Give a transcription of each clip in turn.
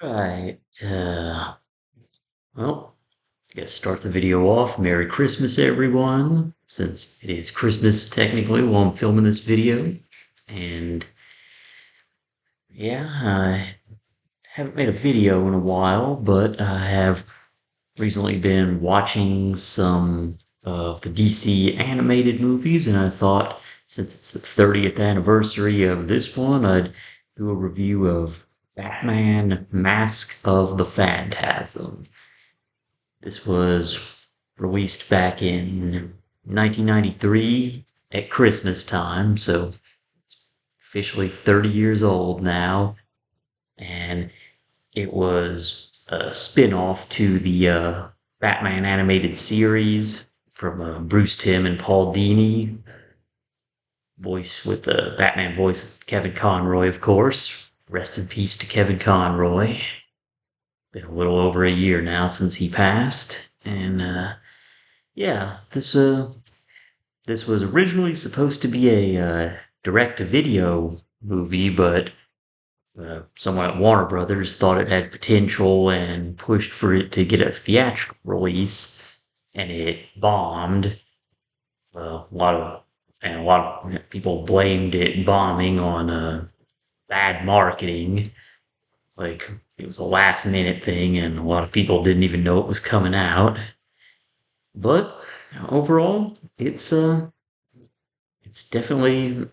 Right. Well, I guess start the video off. Merry Christmas, everyone. Since it is Christmas technically while I'm filming this video. And yeah, I haven't made a video in a while, but I have recently been watching some of the DC animated movies, and I thought since it's the 30th anniversary of this one, I'd do a review of Batman Mask of the Phantasm. This was released back in 1993 at Christmas time, so it's officially 30 years old now. And it was a spin-off to the Batman animated series from Bruce Timm and Paul Dini, voice with the Batman voice Kevin Conroy, of course. Rest in peace to Kevin Conroy. Been a little over a year now since he passed, and yeah, this was originally supposed to be a direct-to-video movie, but someone at Warner Brothers thought it had potential and pushed for it to get a theatrical release, and it bombed. A lot of people blamed it bombing on bad marketing. Like it was a last minute thing, and a lot of people didn't even know it was coming out. But overall, it's definitely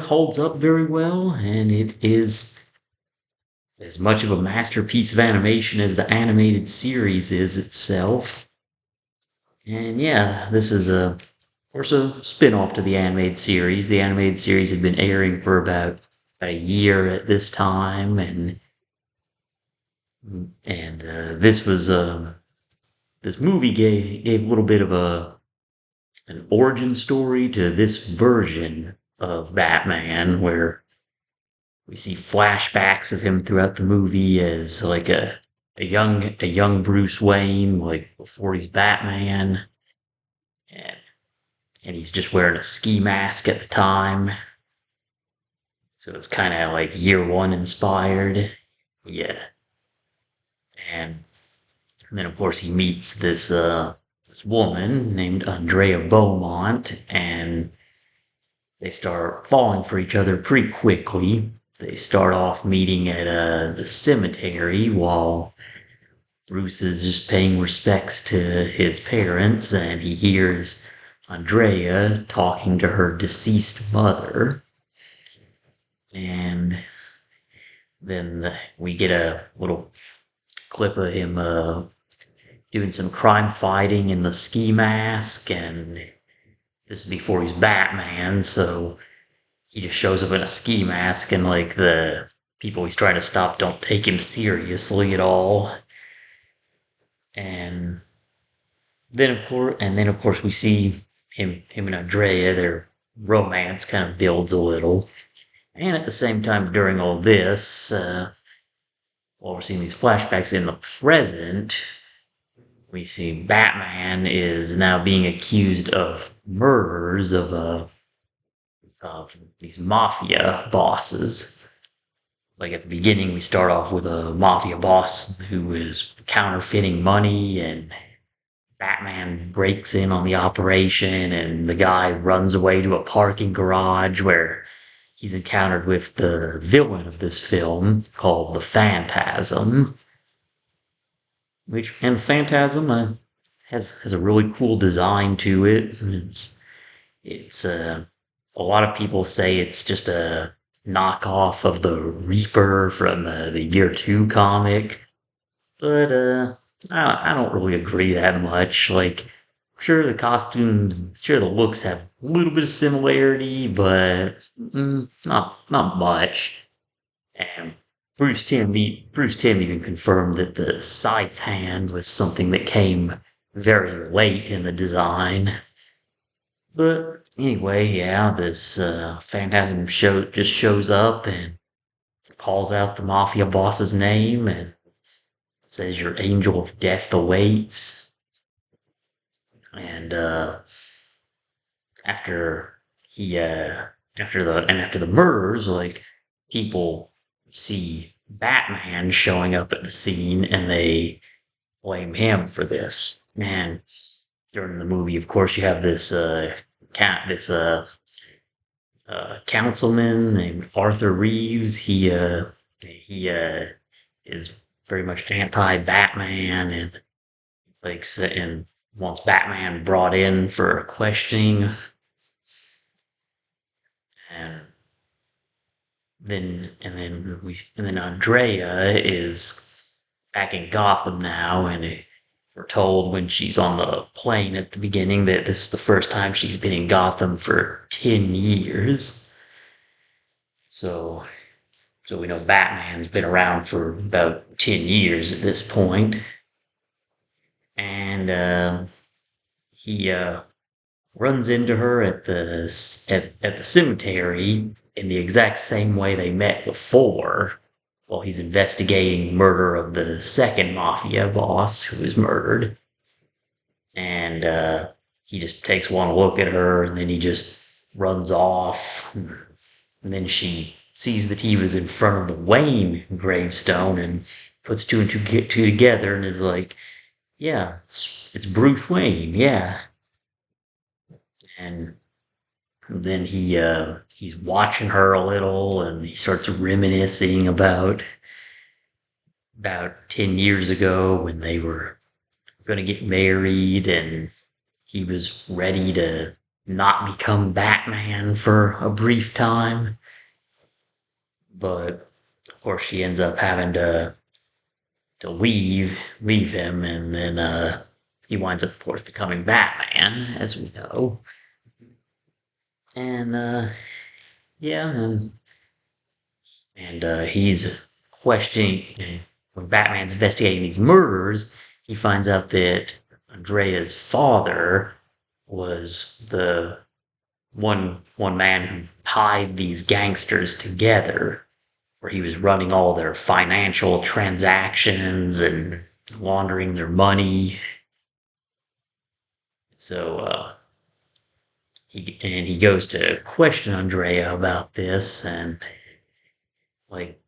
holds up very well, and it is as much of a masterpiece of animation as the animated series is itself. And yeah, this is of course a spin-off to the animated series. The animated series had been airing for about a year at this time, and this movie gave a little bit of an origin story to this version of Batman, where we see flashbacks of him throughout the movie as like a young Bruce Wayne, like before he's Batman, and and he's just wearing a ski mask at the time. So it's kind of like year one inspired. Yeah. And then of course he meets this woman named Andrea Beaumont, and they start falling for each other pretty quickly. They start off meeting at the cemetery while Bruce is just paying respects to his parents, and he hears Andrea talking to her deceased mother. And then we get a little clip of him doing some crime fighting in the ski mask, and this is before he's Batman, so he just shows up in a ski mask, and like the people he's trying to stop don't take him seriously at all. And then of course we see him and Andrea, their romance kind of builds a little. And at the same time, during all this, while we're seeing these flashbacks in the present, we see Batman is now being accused of murders of these mafia bosses. Like at the beginning, we start off with a mafia boss who is counterfeiting money, and Batman breaks in on the operation, and the guy runs away to a parking garage where he's encountered with the villain of this film called the Phantasm. And the Phantasm has a really cool design to it. It's a lot of people say it's just a knockoff of the Reaper from the Year Two comic, but I don't really agree that much. Like, sure, the costumes, sure, the looks have a little bit of similarity, but not much. And Bruce Timm even confirmed that the scythe hand was something that came very late in the design. But anyway, yeah, this Phantasm just shows up and calls out the mafia boss's name and says your angel of death awaits. And after he after the murders, like people see Batman showing up at the scene and they blame him for this. Man, during the movie, of course, you have this councilman named Arthur Reeves. He is very much anti-Batman and and wants Batman brought in for questioning, and then Andrea is back in Gotham now, and we're told when she's on the plane at the beginning that this is the first time she's been in Gotham for 10 years. So so we know Batman's been around for about 10 years at this point, and he runs into her at at the cemetery in the exact same way they met before, while he's investigating the murder of the second mafia boss who was murdered. And he just takes one look at her, and then he just runs off. And then she sees that he was in front of the Wayne gravestone and puts two and two together and is like, yeah, it's Bruce Wayne, yeah. And then he's watching her a little, and he starts reminiscing about 10 years ago when they were going to get married, and he was ready to not become Batman for a brief time. But of course, she ends up having to leave him, and then he winds up, of course, becoming Batman, as we know. And yeah, and he's questioning when Batman's investigating these murders. He finds out that Andrea's father was the one man who tied these gangsters together, where he was running all their financial transactions and laundering their money. So he goes to question Andrea about this, and like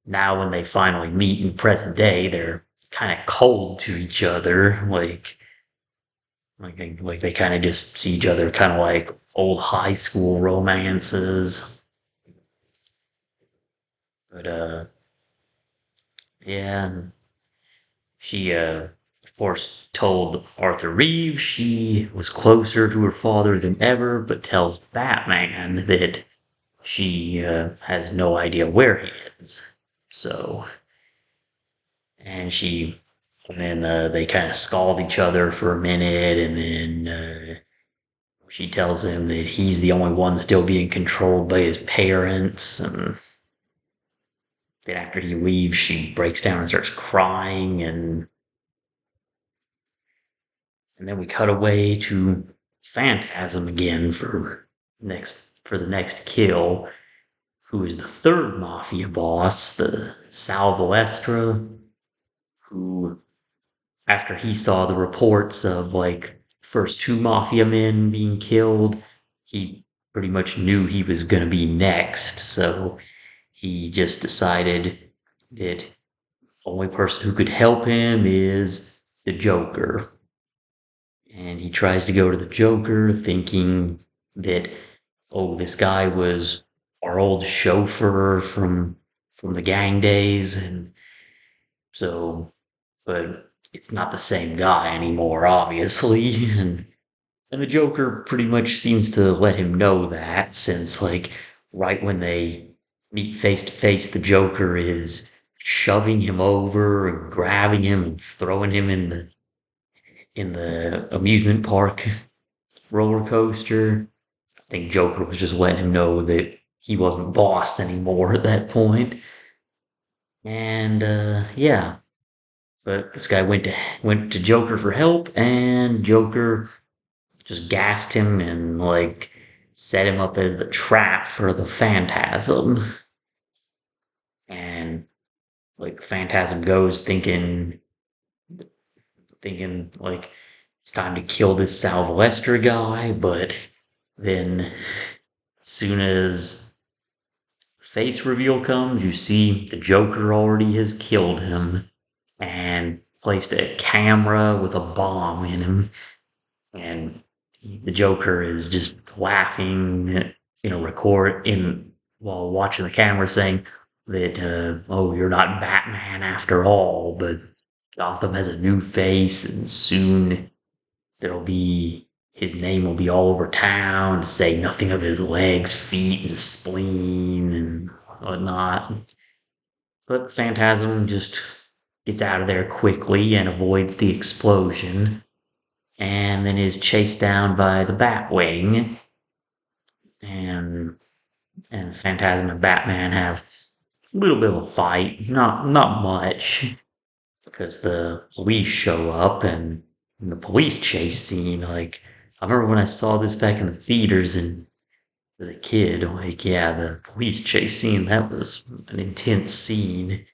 now when they finally meet in present day, they're kind of cold to each other, like they kind of just see each other kind of like old high school romances. But yeah, and she of course told Arthur Reeves she was closer to her father than ever, but tells Batman that she has no idea where he is. So, and and then they kind of scald each other for a minute, and then she tells him that he's the only one still being controlled by his parents. And then after he leaves, she breaks down and starts crying, and then we cut away to Phantasm again for the next kill, who is the third mafia boss, the Salvalestra, who, after he saw the reports of like first two mafia men being killed, he pretty much knew he was going to be next. So he just decided that the only person who could help him is the Joker. And he tries to go to the Joker thinking that, oh, this guy was our old chauffeur from the gang days, and so, but it's not the same guy anymore, obviously. And the Joker pretty much seems to let him know that, since like right when they meet face to face, the Joker is shoving him over and grabbing him and throwing him in the amusement park roller coaster. I think Joker was just letting him know that he wasn't boss anymore at that point. And yeah, but this guy went to Joker for help, and Joker just gassed him and like set him up as the trap for the Phantasm. And like Phantasm goes thinking like it's time to kill this Sylvester guy, but then soon as face reveal comes, you see the Joker already has killed him and placed a camera with a bomb in him. And the Joker is just laughing, record in while watching the camera, saying that, "Oh, you're not Batman after all, but Gotham has a new face, and soon there'll be his name will be all over town to say nothing of his legs, feet, and spleen and whatnot." But Phantasm just gets out of there quickly and avoids the explosion, and then is chased down by the Batwing, and Phantasm and Batman have a little bit of a fight, not much, because the police show up and in the police chase scene, like I remember when I saw this back in the theaters and as a kid, like yeah, the police chase scene, that was an intense scene.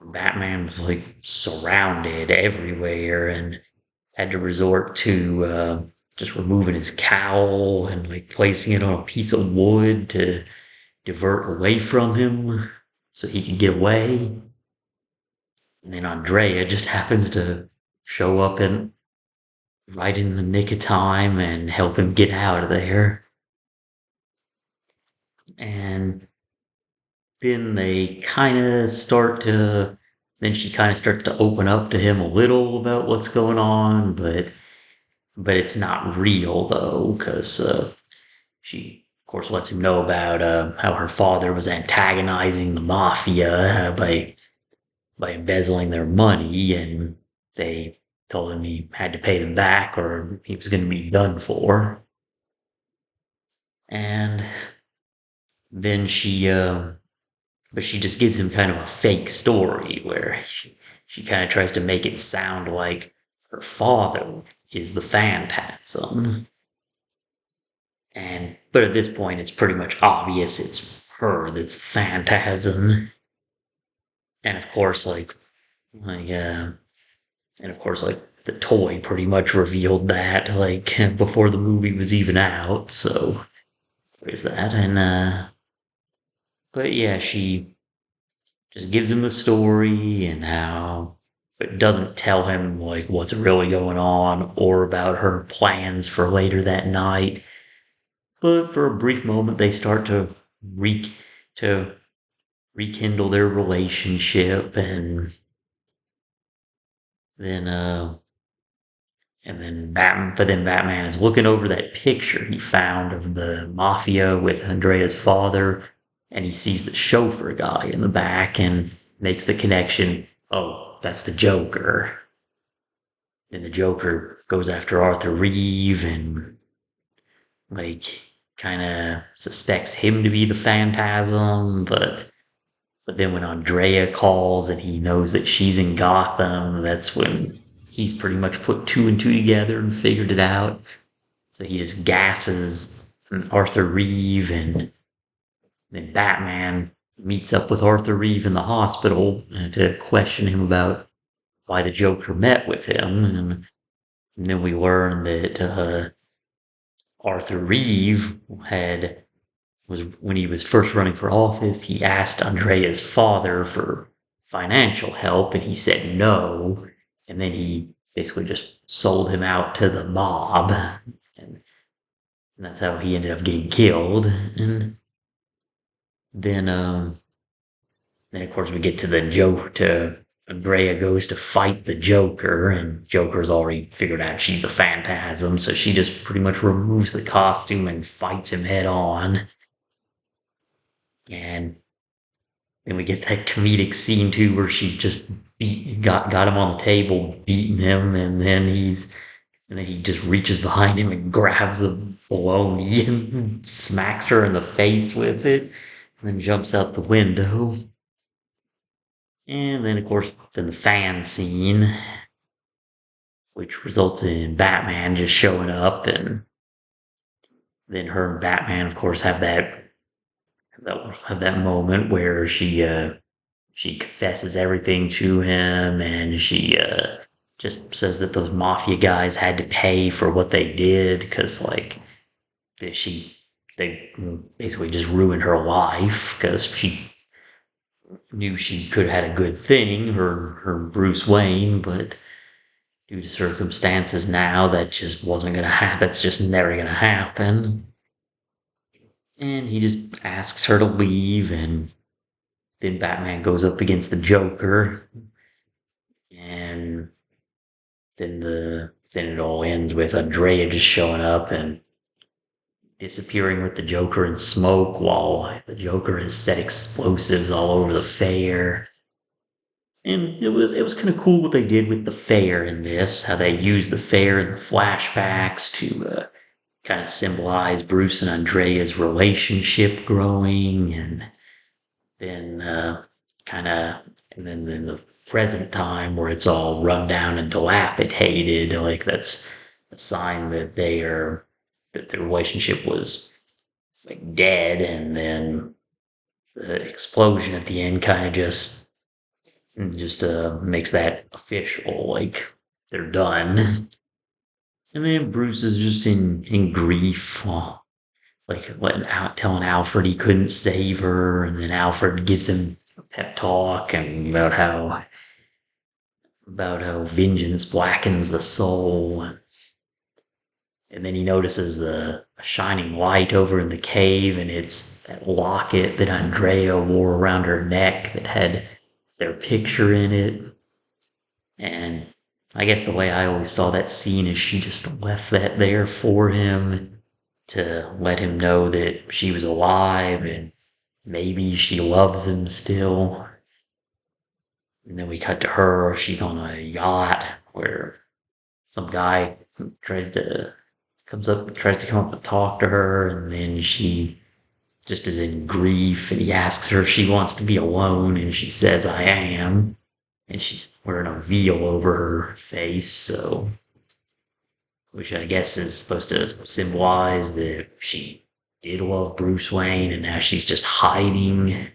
Batman was like surrounded everywhere and had to resort to just removing his cowl and like placing it on a piece of wood to divert away from him so he could get away. And then Andrea just happens to show up in right in the nick of time and help him get out of there. And then then she kind of starts to open up to him a little about what's going on, but it's not real though, because she, of course, lets him know about how her father was antagonizing the mafia by embezzling their money, and they told him he had to pay them back or he was going to be done for. And then but she just gives him kind of a fake story where she kind of tries to make it sound like her father is the Phantasm. But at this point, it's pretty much obvious it's her that's the Phantasm. And of course, like the toy pretty much revealed that, like, before the movie was even out. So there's that. But yeah, she just gives him the story and but doesn't tell him like what's really going on or about her plans for later that night. But for a brief moment, they start to rekindle their relationship, then Batman is looking over that picture he found of the mafia with Andrea's father, and he sees the chauffeur guy in the back and makes the connection. Oh, that's the Joker. Then the Joker goes after Arthur Reeve and like kind of suspects him to be the Phantasm, but then when Andrea calls and he knows that she's in Gotham, that's when he's pretty much put two and two together and figured it out. So he just gasses Arthur Reeve, and then Batman meets up with Arthur Reeve in the hospital to question him about why the Joker met with him. And then we learn that Arthur Reeve was when he was first running for office, he asked Andrea's father for financial help, and he said no. And then he basically just sold him out to the mob, and that's how he ended up getting killed. And then, then of course we get to the joke. To Andrea goes to fight the Joker, and Joker's already figured out she's the Phantasm, so she just pretty much removes the costume and fights him head on. And then we get that comedic scene too, where she's just got him on the table, beating him, and then he just reaches behind him and grabs the bologna and smacks her in the face with it, and then jumps out the window. And then, of course, the fan scene, which results in Batman just showing up, and then her and Batman, of course, have that moment where she confesses everything to him, and she just says that those mafia guys had to pay for what they did because, like, she they basically just ruined her life because she knew she could have had a good thing, her Bruce Wayne, but due to circumstances now, that just wasn't gonna happen. That's just never gonna happen. And he just asks her to leave, and then Batman goes up against the Joker, and then it all ends with Andrea just showing up and disappearing with the Joker in smoke while the Joker has set explosives all over the fair. And it was kind of cool what they did with the fair in this, how they used the fair in the flashbacks to kind of symbolize Bruce and Andrea's relationship growing, and then kind of, and then in the present time where it's all run down and dilapidated, like that's a sign that that the relationship was like dead, and then the explosion at the end kind of just makes that official, like they're done. And then Bruce is just in grief, like telling Alfred he couldn't save her, and then Alfred gives him a pep talk and about how vengeance blackens the soul. And then he notices the a shining light over in the cave, and it's that locket that Andrea wore around her neck that had their picture in it. And I guess the way I always saw that scene is she just left that there for him to let him know that she was alive and maybe she loves him still. And then we cut to her. She's on a yacht where some guy tries to tries to come up and talk to her, and then she just is in grief, and he asks her if she wants to be alone, and she says, "I am." And she's wearing a veil over her face, so which I guess is supposed to symbolize that she did love Bruce Wayne, and now she's just hiding.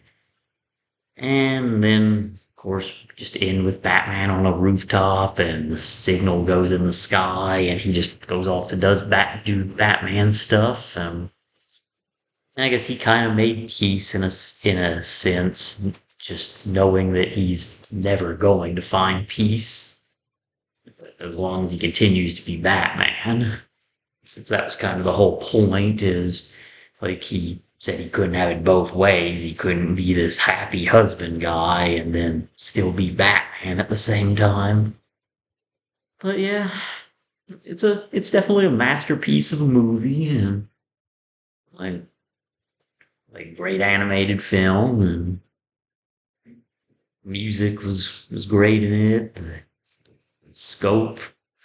And then, of course, just end with Batman on a rooftop, and the signal goes in the sky, and he just goes off to do Batman stuff. And I guess he kind of made peace in a sense, just knowing that he's never going to find peace as long as he continues to be Batman. Since that was kind of the whole point, is like he said he couldn't have it both ways. He couldn't be this happy husband guy and then still be Batman at the same time. But yeah, it's definitely a masterpiece of a movie, and like great animated film, and music was great in it. The scope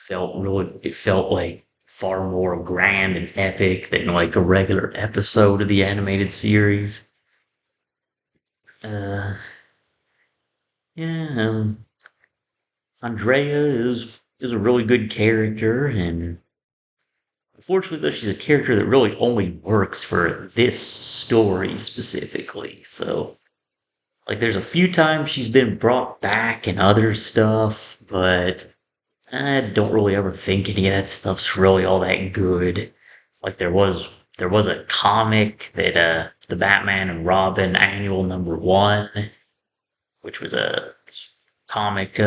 it felt like far more grand and epic than like a regular episode of the animated series. Uh, yeah, Andrea is a really good character, and unfortunately, though, she's a character that really only works for this story specifically. So, like, there's a few times she's been brought back in other stuff, but I don't really ever think any of that stuff's really all that good. Like, there was a comic that the Batman and Robin annual #1, which was a comic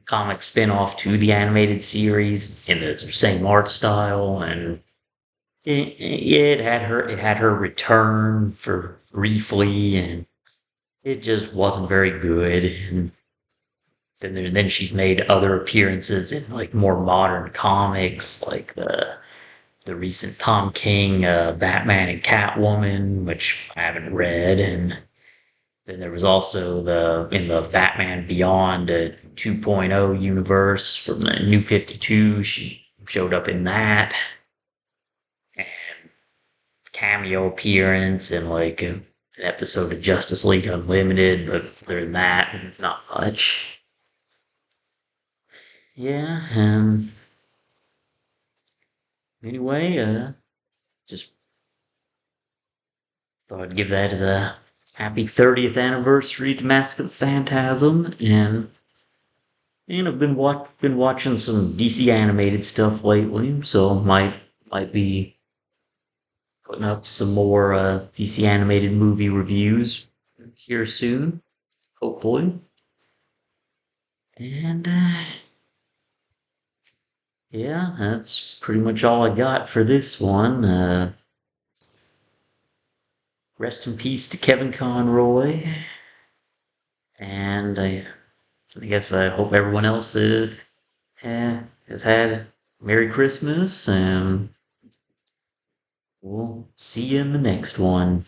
comic spin-off to the animated series in the same art style, and it had her return for briefly, and it just wasn't very good. And then she's made other appearances in like more modern comics, like the recent Tom King Batman and Catwoman, which I haven't read. And then there was also in the Batman Beyond 2.0 universe from the New 52. She showed up in that, and cameo appearance in like an episode of Justice League Unlimited. But other than that, not much. Yeah. Anyway, just thought I'd give that as a happy 30th anniversary to Mask of the Phantasm, and I've been watching some DC animated stuff lately, so might be putting up some more DC animated movie reviews here soon, hopefully. And yeah, that's pretty much all I got for this one. Rest in peace to Kevin Conroy. And I guess I hope everyone else has had Merry Christmas, and we'll see you in the next one.